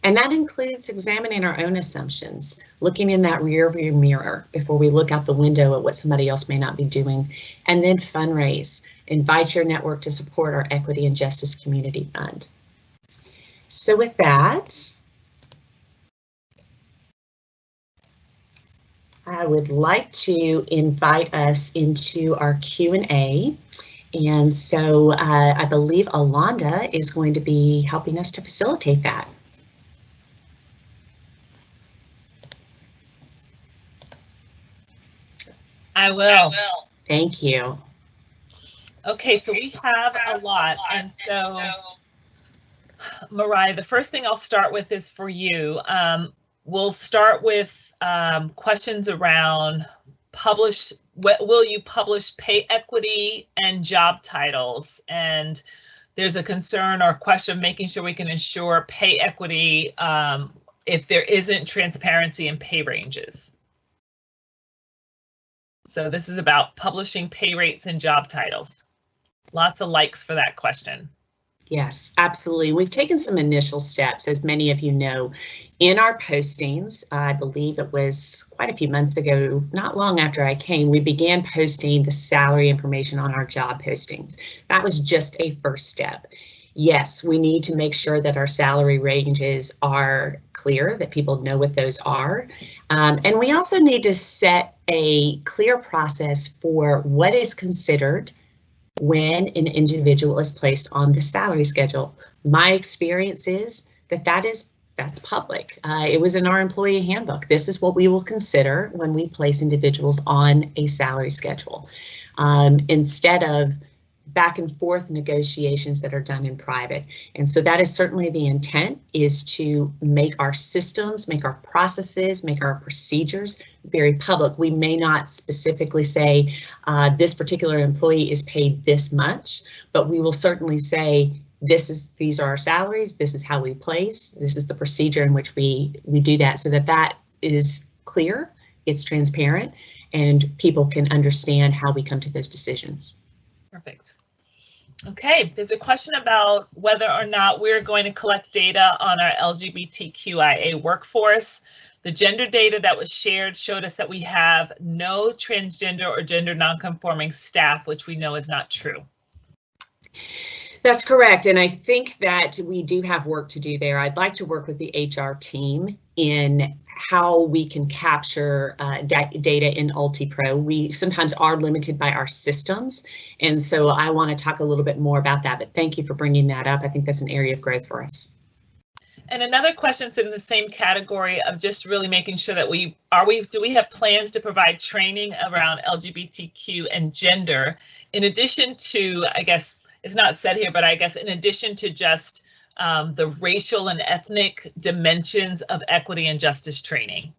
And that includes examining our own assumptions, looking in that rearview mirror before we look out the window at what somebody else may not be doing, and then fundraise. Invite your network to support our Equity and Justice Community Fund. So with that, I would like to invite us into our Q&A. And so I believe Alonda is going to be helping us to facilitate that. I will. Thank you. Okay, so we have a lot. And so, Mariah, the first thing I'll start with is for you. We'll start with questions around will you publish pay equity and job titles? And there's a concern or question making sure we can ensure pay equity if there isn't transparency in pay ranges. So this is about publishing pay rates and job titles. Lots of likes for that question. Yes, absolutely. We've taken some initial steps, as many of you know, in our postings. I believe it was quite a few months ago, not long after I came, we began posting the salary information on our job postings. That was just a first step. Yes, we need to make sure that our salary ranges are clear, that people know what those are. And we also need to set a clear process for what is considered when an individual is placed on the salary schedule. My experience is that that's public. It was in our employee handbook. This is what we will consider when we place individuals on a salary schedule, instead of back and forth negotiations that are done in private. And so that is certainly the intent, is to make our systems, make our processes, make our procedures very public. We may not specifically say this particular employee is paid this much, but we will certainly say these are our salaries, this is how we place, this is the procedure in which we do that, so that is clear, it's transparent, and people can understand how we come to those decisions. Perfect. Okay, there's a question about whether or not we're going to collect data on our LGBTQIA workforce. The gender data that was shared showed us that we have no transgender or gender nonconforming staff, which we know is not true. That's correct, and I think that we do have work to do there. I'd like to work with the HR team in how we can capture data in UltiPro. We sometimes are limited by our systems, and so I want to talk a little bit more about that, but thank you for bringing that up. I think that's an area of growth for us. And another question is in the same category of just really making sure that do we have plans to provide training around LGBTQ and gender, in addition to, I guess it's not said here, but I guess in addition to just the racial and ethnic dimensions of equity and justice training?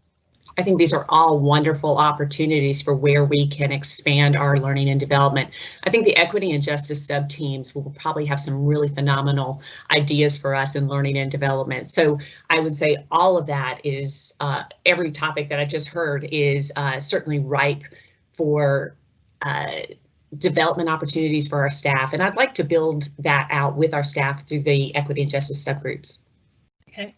I think these are all wonderful opportunities for where we can expand our learning and development. I think the equity and justice sub-teams will probably have some really phenomenal ideas for us in learning and development. So I would say all of that is, every topic that I just heard is certainly ripe for development opportunities for our staff. And I'd like to build that out with our staff through the equity and justice subgroups. Okay.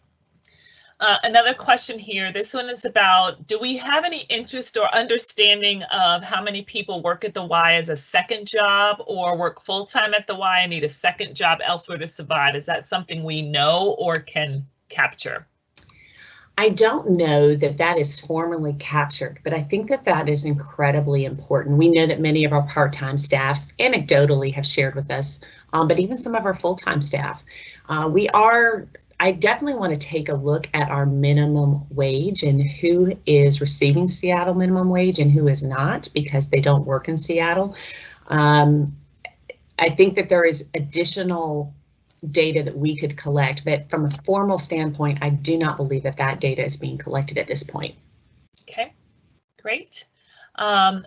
Another question here. This one is about, do we have any interest or understanding of how many people work at the Y as a second job or work full-time at the Y and need a second job elsewhere to survive? Is that something we know or can capture? I don't know that that is formally captured, but I think that that is incredibly important. We know that many of our part-time staffs anecdotally have shared with us, but even some of our full-time staff. I definitely want to take a look at our minimum wage and who is receiving Seattle minimum wage and who is not, because they don't work in Seattle. I think that there is additional data that we could collect, but from a formal standpoint, I do not believe that that data is being collected at this point. Okay, great.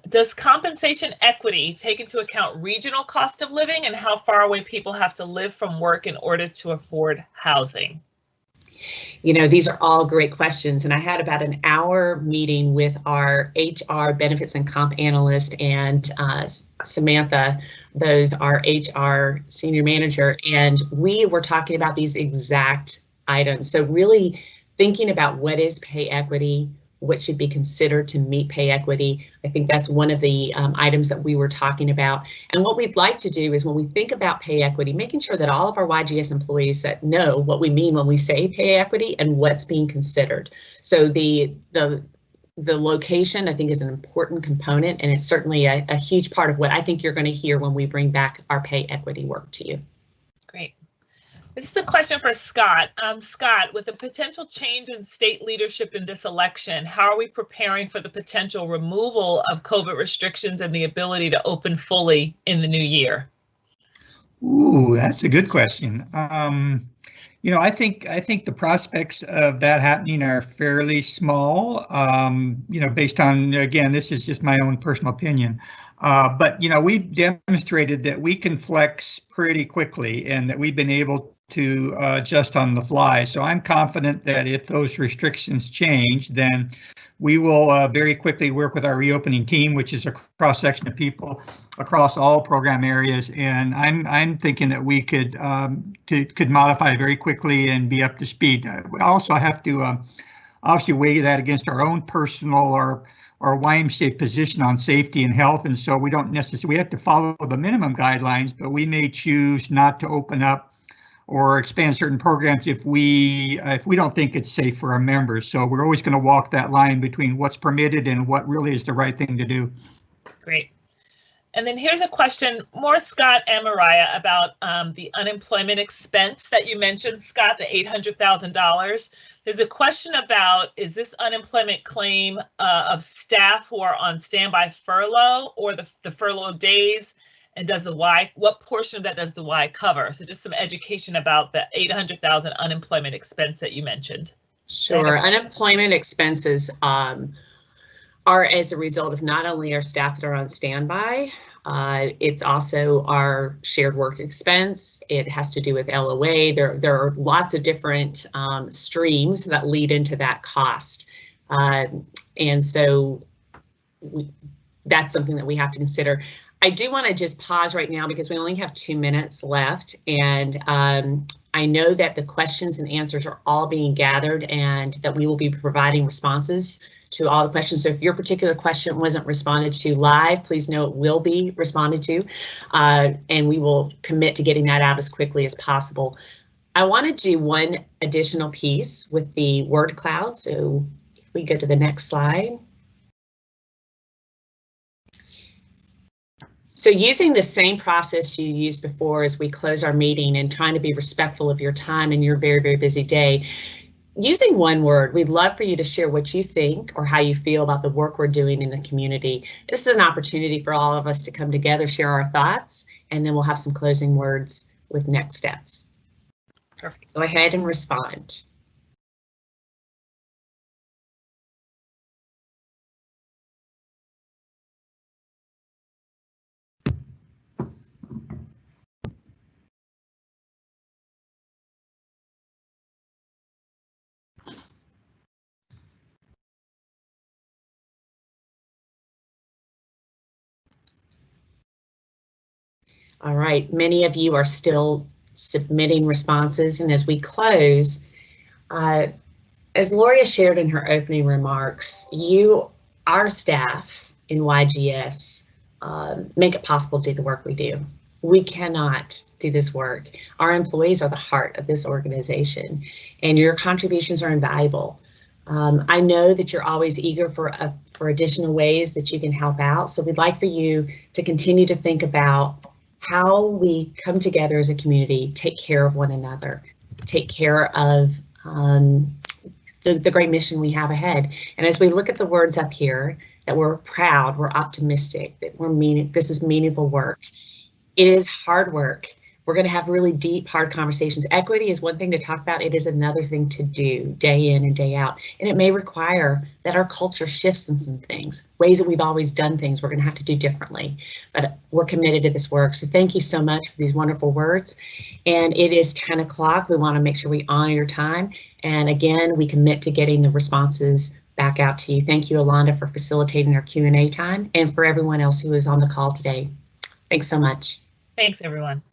Does compensation equity take into account regional cost of living and how far away people have to live from work in order to afford housing? You know, these are all great questions, and I had about an hour meeting with our HR benefits and comp analyst and Samantha, those our HR senior manager, and we were talking about these exact items. So really thinking about what is pay equity, what should be considered to meet pay equity. I think that's one of the items that we were talking about. And what we'd like to do is when we think about pay equity, making sure that all of our YGS employees that know what we mean when we say pay equity and what's being considered. So the location, I think, is an important component, and it's certainly a huge part of what I think you're going to hear when we bring back our pay equity work to you. Great. This is a question for Scott. Scott, with the potential change in state leadership in this election, how are we preparing for the potential removal of COVID restrictions and the ability to open fully in the new year? Ooh, that's a good question. You know, I think the prospects of that happening are fairly small. You know, based on, again, this is just my own personal opinion. But you know, we've demonstrated that we can flex pretty quickly and that we've been able to adjust on the fly. So I'm confident that if those restrictions change, then we will very quickly work with our reopening team, which is a cross section of people across all program areas. And I'm thinking that we could modify very quickly and be up to speed. We also have to obviously weigh that against our own personal or YMCA position on safety and health. And so we don't necessarily, we have to follow the minimum guidelines, but we may choose not to open up or expand certain programs if we don't think it's safe for our members. So we're always going to walk that line between what's permitted and what really is the right thing to do. Great. And then here's a question, more Scott and Mariah, about the unemployment expense that you mentioned, Scott, the $800,000. There's a question about, is this unemployment claim of staff who are on standby furlough or the furlough days? And does the Y, what portion of that does the Y cover? So just some education about the $800,000 unemployment expense that you mentioned. Sure, unemployment expenses are as a result of not only our staff that are on standby, it's also our shared work expense. It has to do with LOA. There are lots of different streams that lead into that cost. And so that's something that we have to consider. I do want to just pause right now because we only have 2 minutes left, and I know that the questions and answers are all being gathered and that we will be providing responses to all the questions. So if your particular question wasn't responded to live, please know it will be responded to, and we will commit to getting that out as quickly as possible. I want to do one additional piece with the word cloud. So if we go to the next slide. So using the same process you used before as we close our meeting and trying to be respectful of your time and your very, very busy day, using one word, we'd love for you to share what you think or how you feel about the work we're doing in the community. This is an opportunity for all of us to come together, share our thoughts, and then we'll have some closing words with next steps. Perfect. Go ahead and respond. All right, many of you are still submitting responses, and as we close, as Gloria shared in her opening remarks, our staff in YGS, make it possible to do the work we do. We cannot do this work. Our employees are the heart of this organization, and your contributions are invaluable. I know that you're always eager for additional ways that you can help out, so we'd like for you to continue to think about how we come together as a community, take care of one another, take care of the great mission we have ahead. And as we look at the words up here, that we're proud, we're optimistic, that this is meaningful work. It is hard work, We're going to have really deep, hard conversations. Equity is one thing to talk about. It is another thing to do day in and day out. And it may require that our culture shifts in some things, ways that we've always done things we're going to have to do differently. But we're committed to this work. So thank you so much for these wonderful words. And it is 10 o'clock. We want to make sure we honor your time. And again, we commit to getting the responses back out to you. Thank you, Alonda, for facilitating our Q&A time, and for everyone else who is on the call today. Thanks so much. Thanks, everyone.